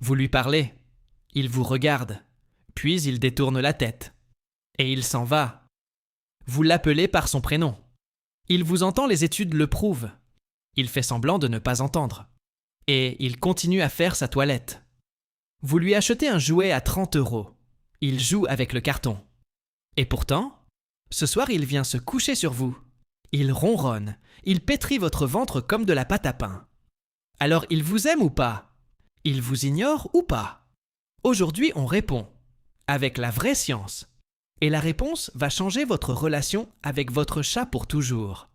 Vous lui parlez, il vous regarde, puis il détourne la tête. Et il s'en va. Vous l'appelez par son prénom. Il vous entend, les études le prouvent. Il fait semblant de ne pas entendre. Et il continue à faire sa toilette. Vous lui achetez un jouet à 30 €. Il joue avec le carton. Et pourtant, ce soir, il vient se coucher sur vous. Il ronronne, il pétrit votre ventre comme de la pâte à pain. Alors il vous aime ou pas? Il vous ignore ou pas? Aujourd'hui, on répond, avec la vraie science. Et la réponse va changer votre relation avec votre chat pour toujours.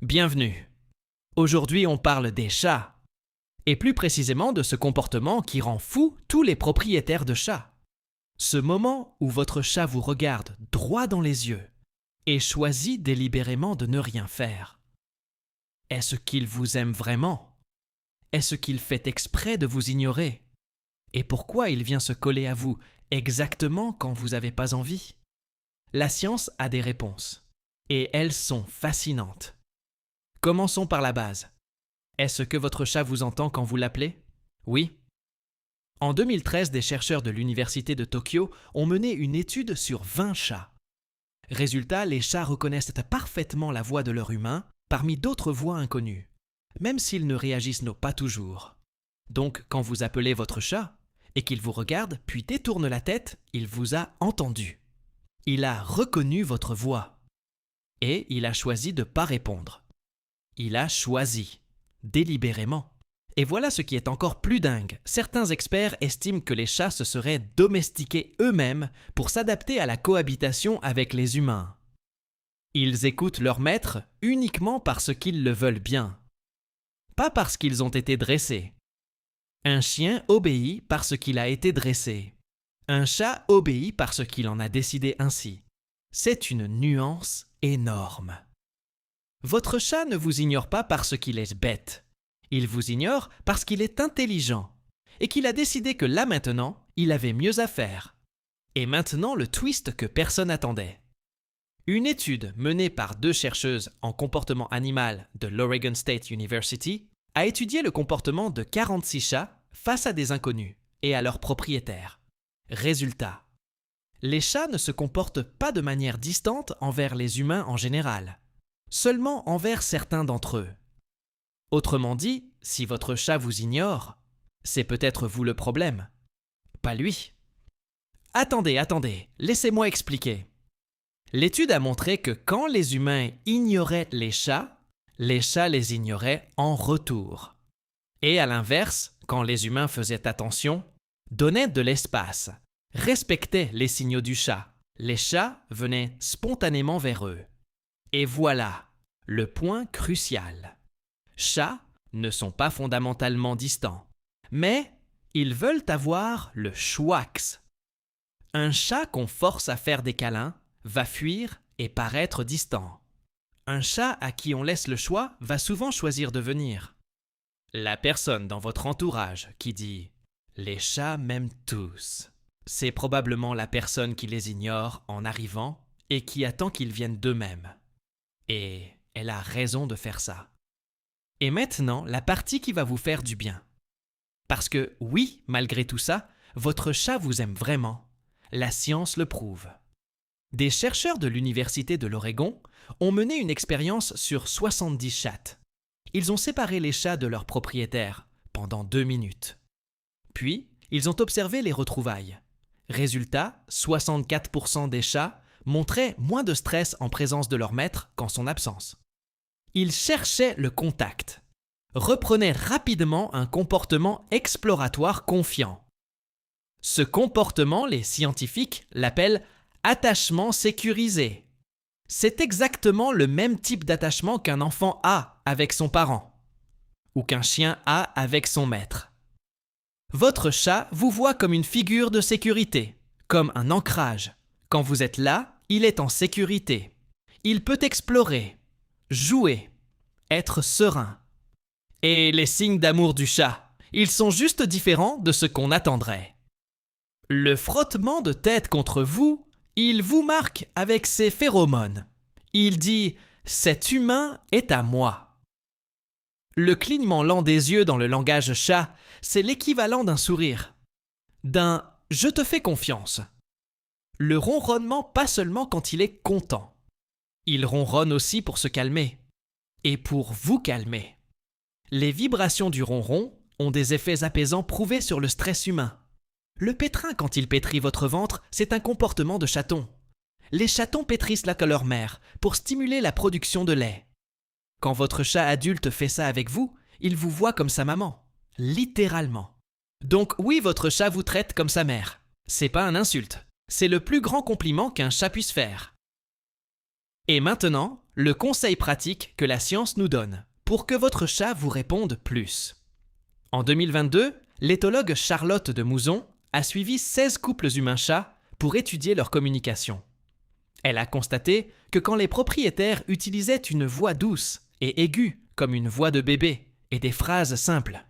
Bienvenue. Aujourd'hui, on parle des chats. Et plus précisément de ce comportement qui rend fou tous les propriétaires de chats. Ce moment où votre chat vous regarde droit dans les yeux et choisit délibérément de ne rien faire. Est-ce qu'il vous aime vraiment? Est-ce qu'il fait exprès de vous ignorer? Et pourquoi il vient se coller à vous exactement quand vous n'avez pas envie? La science a des réponses, et elles sont fascinantes. Commençons par la base. Est-ce que votre chat vous entend quand vous l'appelez? Oui. En 2013, des chercheurs de l'Université de Tokyo ont mené une étude sur 20 chats. Résultat, les chats reconnaissent parfaitement la voix de leur humain parmi d'autres voix inconnues, même s'ils ne réagissent pas toujours. Donc, quand vous appelez votre chat et qu'il vous regarde puis détourne la tête, il vous a entendu. Il a reconnu votre voix. Et il a choisi de ne pas répondre. Il a choisi, délibérément. Et voilà ce qui est encore plus dingue. Certains experts estiment que les chats se seraient domestiqués eux-mêmes pour s'adapter à la cohabitation avec les humains. Ils écoutent leur maître uniquement parce qu'ils le veulent bien. Pas parce qu'ils ont été dressés. Un chien obéit parce qu'il a été dressé. Un chat obéit parce qu'il en a décidé ainsi. C'est une nuance énorme. Votre chat ne vous ignore pas parce qu'il est bête. Il vous ignore parce qu'il est intelligent et qu'il a décidé que là maintenant, il avait mieux à faire. Et maintenant, le twist que personne n'attendait. Une étude menée par 2 chercheuses en comportement animal de l'Oregon State University a étudié le comportement de 46 chats face à des inconnus et à leurs propriétaires. Résultat. Les chats ne se comportent pas de manière distante envers les humains en général, seulement envers certains d'entre eux. Autrement dit, si votre chat vous ignore, c'est peut-être vous le problème, pas lui. Attendez, laissez-moi expliquer. L'étude a montré que quand les humains ignoraient les chats les ignoraient en retour. Et à l'inverse, quand les humains faisaient attention, donnaient de l'espace, respectaient les signaux du chat, les chats venaient spontanément vers eux. Et voilà, le point crucial. Chats ne sont pas fondamentalement distants, mais ils veulent avoir le schwacks. Un chat qu'on force à faire des câlins va fuir et paraître distant. Un chat à qui on laisse le choix va souvent choisir de venir. La personne dans votre entourage qui dit « Les chats m'aiment tous », c'est probablement la personne qui les ignore en arrivant et qui attend qu'ils viennent d'eux-mêmes. Et elle a raison de faire ça. Et maintenant, la partie qui va vous faire du bien. Parce que oui, malgré tout ça, votre chat vous aime vraiment. La science le prouve. Des chercheurs de l'Université de l'Oregon ont mené une expérience sur 70 chats. Ils ont séparé les chats de leurs propriétaires pendant 2 minutes. Puis, ils ont observé les retrouvailles. Résultat, 64% des chats montraient moins de stress en présence de leur maître qu'en son absence. Ils cherchaient le contact, reprenaient rapidement un comportement exploratoire confiant. Ce comportement, les scientifiques l'appellent attachement sécurisé. C'est exactement le même type d'attachement qu'un enfant a avec son parent ou qu'un chien a avec son maître. Votre chat vous voit comme une figure de sécurité, comme un ancrage. Quand vous êtes là, il est en sécurité. Il peut explorer, jouer, être serein. Et les signes d'amour du chat, ils sont juste différents de ce qu'on attendrait. Le frottement de tête contre vous, il vous marque avec ses phéromones. Il dit « Cet humain est à moi ». Le clignement lent des yeux dans le langage chat, c'est l'équivalent d'un sourire, d'un « je te fais confiance ». Le ronronnement pas seulement quand il est content. Il ronronne aussi pour se calmer et pour vous calmer. Les vibrations du ronron ont des effets apaisants prouvés sur le stress humain. Le pétrin quand il pétrit votre ventre, c'est un comportement de chaton. Les chatons pétrissent leur mère pour stimuler la production de lait. Quand votre chat adulte fait ça avec vous, il vous voit comme sa maman, littéralement. Donc oui, votre chat vous traite comme sa mère. C'est pas une insulte, c'est le plus grand compliment qu'un chat puisse faire. Et maintenant, le conseil pratique que la science nous donne pour que votre chat vous réponde plus. En 2022, l'éthologue Charlotte de Mouzon a suivi 16 couples humains-chats pour étudier leur communication. Elle a constaté que quand les propriétaires utilisaient une voix douce et aiguë comme une voix de bébé et des phrases simples,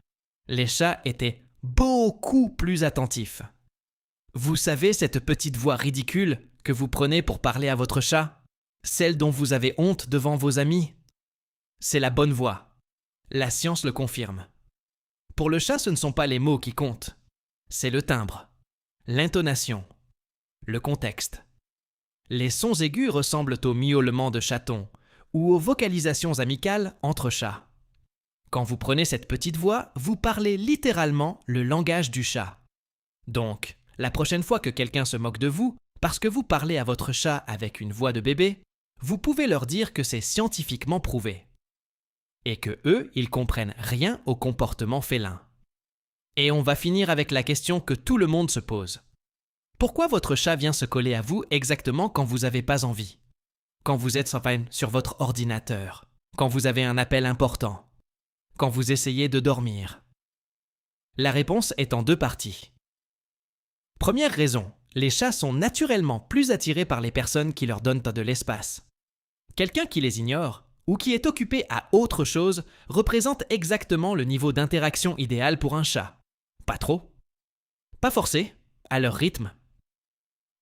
les chats étaient beaucoup plus attentifs. Vous savez cette petite voix ridicule que vous prenez pour parler à votre chat? Celle dont vous avez honte devant vos amis? C'est la bonne voix. La science le confirme. Pour le chat, ce ne sont pas les mots qui comptent. C'est le timbre, l'intonation, le contexte. Les sons aigus ressemblent aux miaulements de chatons ou aux vocalisations amicales entre chats. Quand vous prenez cette petite voix, vous parlez littéralement le langage du chat. Donc, la prochaine fois que quelqu'un se moque de vous, parce que vous parlez à votre chat avec une voix de bébé, vous pouvez leur dire que c'est scientifiquement prouvé. Et que eux, ils comprennent rien au comportement félin. Et on va finir avec la question que tout le monde se pose. Pourquoi votre chat vient se coller à vous exactement quand vous n'avez pas envie? Quand vous êtes sur votre ordinateur, quand vous avez un appel important, quand vous essayez de dormir? La réponse est en deux parties. Première raison, les chats sont naturellement plus attirés par les personnes qui leur donnent de l'espace. Quelqu'un qui les ignore ou qui est occupé à autre chose représente exactement le niveau d'interaction idéal pour un chat. Pas trop. Pas forcé, à leur rythme.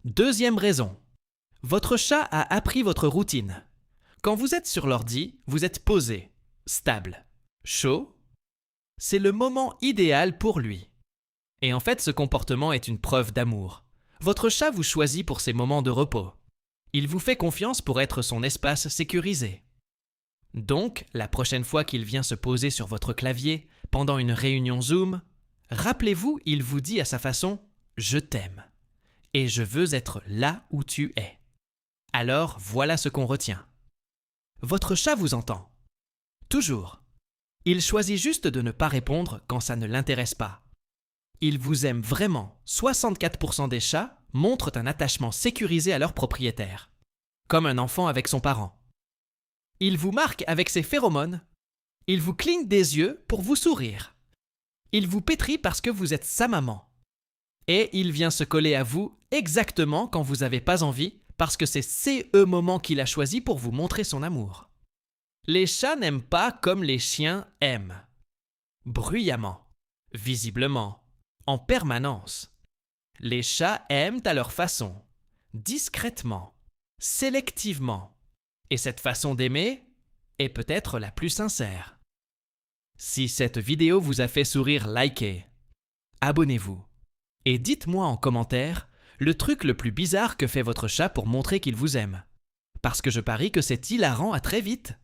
Deuxième raison. Votre chat a appris votre routine. Quand vous êtes sur l'ordi, vous êtes posé, stable, chaud. C'est le moment idéal pour lui. Et en fait, ce comportement est une preuve d'amour. Votre chat vous choisit pour ses moments de repos. Il vous fait confiance pour être son espace sécurisé. Donc, la prochaine fois qu'il vient se poser sur votre clavier, pendant une réunion Zoom, rappelez-vous, il vous dit à sa façon « Je t'aime » et « Je veux être là où tu es ». Alors, voilà ce qu'on retient. Votre chat vous entend. Toujours. Il choisit juste de ne pas répondre quand ça ne l'intéresse pas. Il vous aime vraiment. 64% des chats montrent un attachement sécurisé à leur propriétaire, comme un enfant avec son parent. Il vous marque avec ses phéromones. Il vous cligne des yeux pour vous sourire. Il vous pétrit parce que vous êtes sa maman. Et il vient se coller à vous exactement quand vous n'avez pas envie, parce que c'est ces moments qu'il a choisis pour vous montrer son amour. Les chats n'aiment pas comme les chiens aiment. Bruyamment, visiblement, en permanence. Les chats aiment à leur façon, discrètement, sélectivement. Et cette façon d'aimer est peut-être la plus sincère. Si cette vidéo vous a fait sourire, likez, abonnez-vous et dites-moi en commentaire le truc le plus bizarre que fait votre chat pour montrer qu'il vous aime. Parce que je parie que c'est hilarant à très vite.